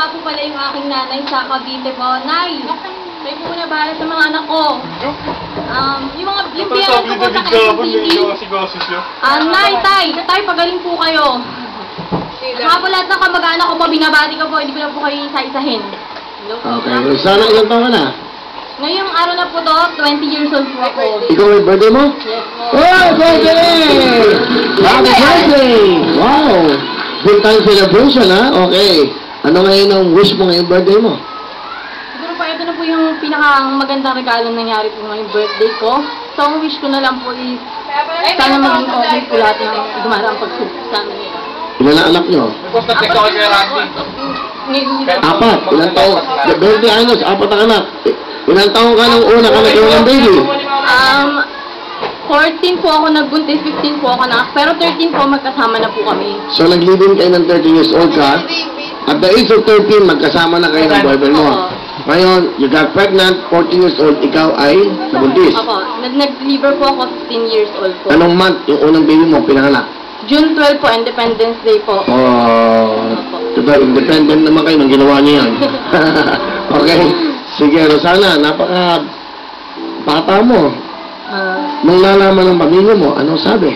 nga po pala yung aking nanay sa Cavite po. Nay, kayo po muna bahala sa mga anak ko. Yung biyanan ko po sa Quezon City. Nay, tay, pagaling po kayo. Mga po lahat ng kamag-anak ko po, binabati ko po, hindi ko na po kayo isa-isahin. Okay, sana ilang taon ka na? Ngayong araw na po to, 20 years old po ako. Ikaw may birthday mo? Yes po. Oh, birthday! Happy birthday! Wow! Full time celebration, ha? Okay. Ano ngayon ang wish mo ngayong birthday mo? Siguro po, ito na po yung pinakamagandang regalo nangyari po ngayong birthday ko. So, ang wish ko na lang po is, sana maging okay po lahat ng dumarang pagsubok sa amin. Ilan na anak nyo? Apat. Ilang taon? Birthday anos, apat ang anak. Ilang taon ka nung una ka nagkaroon ng baby? 14 po ako nagbuntis, 15 po ako anak, pero 13 po magkasama na po kami. So, nag-live-in kayo ng 13 years old ka. At the age of 13, magkasama na kayo ng boyfriend mo. Ngayon, you got pregnant, 14 years old, ikaw ay nabuntis. Opo, nag-deliver po ako 15 years old po. Anong month yung unang baby mo pinanganak? June 12 po, Independence Day po. Oh, diba, independent naman kayo nang ginawa niyo yan. Okay, sige, Rosana, bata mo. Nung nalaman ng pamilya mo, anong sabi?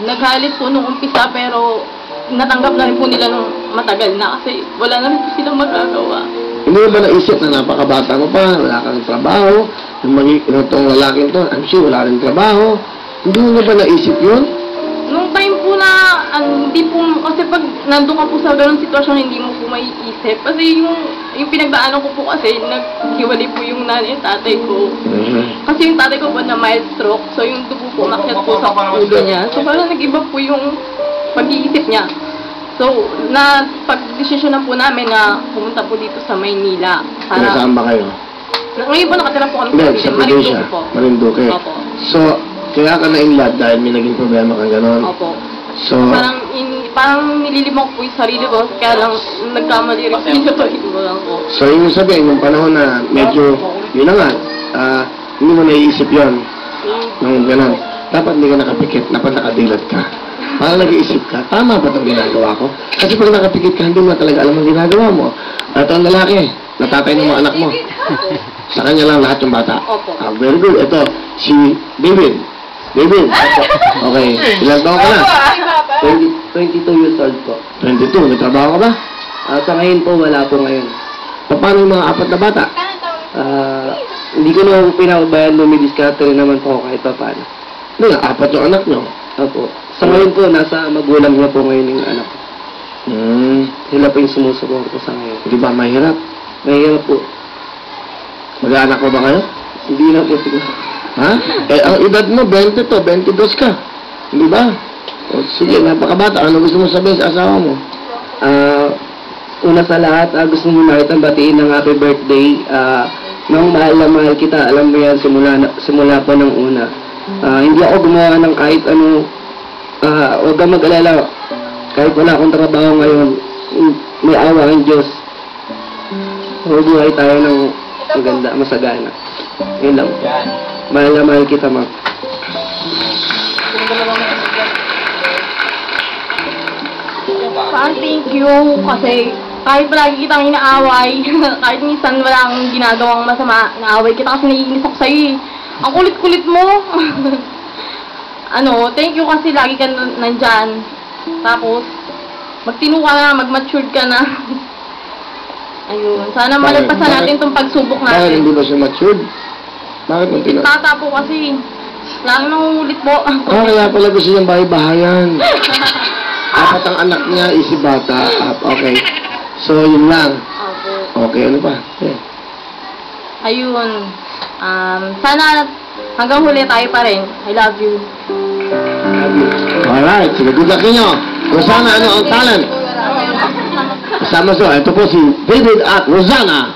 Naghalit po nung umpisa, pero natanggap na rin po nila nung matagal na kasi wala na rin po silang magagawa. Hindi mo ba naisip na napakabata mo pa, wala kang trabaho, itong lalaking to, I'm sure wala rin trabaho. Hindi mo ba naisip yun? Nung time po na, hindi po, kasi pag nandun ka po sa ganung sitwasyon, hindi mo po maiisip. Kasi yung pinagdaanan ko po kasi, naghiwalay po yung nanay at tatay ko. Kasi yung tatay ko po na mild stroke, so yung dugo po umakyat po sa ulo niya. So parang nag-iba po yung pag-iisip niya. So, pag-desisyon na po namin na pumunta po dito sa Maynila. Saan ba kayo? Ngayon po nakatira po kami sa Marinduque po. Marinduque. Opo. So, kaya ka na-inlove dahil may naging problema kang gano'n? Opo. So, parang nililimok po yung sarili ko, kaya lang nagkamali rin po yung sarili ko lang po. So, yung sabihin, yung panahon na medyo, yun na nga, hindi mo naiisip yun. Nung gano'n. Dapat hindi ka nakapikit, dapat nakadilat ka. Parang nag-iisip ka, tama ba itong ginagawa ko? Kasi pag nakapikit ka, hindi mo talaga alam ang ginagawa mo. At ang lalaki, natatay ng mga anak mo. Sa kanya lang lahat yung bata. Opo. Very good. Ito, si David. David. Okay. Ilang taon ka na? 22 years old po. 22. May trabaho ka ba? Sa ngayon po, wala po ngayon. Paano yung mga apat na bata? Hindi ko na pinabayan, lumidiskarte rin naman po ako kahit pa paano. Hindi nga, apat yung anak nyo. Opo. Sa ngayon po, nasa magulang na po ngayon yung anak ko. Sila po yung sumusuporta ko sa ngayon. Di ba mahirap? Mahirap po. Mag-aanak mo ba kayo? Hindi na po siguro. Ha? Ang edad mo, 20 to, 22 ka. Hindi ba? O, sige, napakabata. Ano gusto mo sabihin sa asawa mo? Una sa lahat, gusto mo nakitang batiin ng happy birthday. Nung mahal na mahal kita, alam mo yan, simula po ng una. Hindi ako gumawa ng kahit ano, huwag kang mag-alala. Kahit wala akong trabaho ngayon, may awa ang Diyos. Mabuhay tayo ng maganda, masagana. Yun lang. Mahal na mahal kita, ma'am. Thank you kasi kahit palagi kitang inaaway, kahit minsan walang ginagawang masama, naaway kita kasi naiinis ako sa'yo eh. Ang kulit-kulit mo. Thank you kasi lagi ka nandyan. Tapos, magtino ka na, mag-matured ka na. Ayun. Sana malagpasan natin itong pagsubok natin. Bakit hindi ba siya matured? Bakit mo tinatapos? Tata po kasi. Lagi nangungulit po. Kaya pala gusto niyang bahay-bahayan. Apat ang anak niya, isip bata. Okay. So, yun lang. Okay, ano pa? Okay. Ayun. Sana hanggang huli tayo pa rin. I love you. Alright, sige, good luck ninyo. Rosana, ano ang talent? Kasama so, ito po si David at Rosana.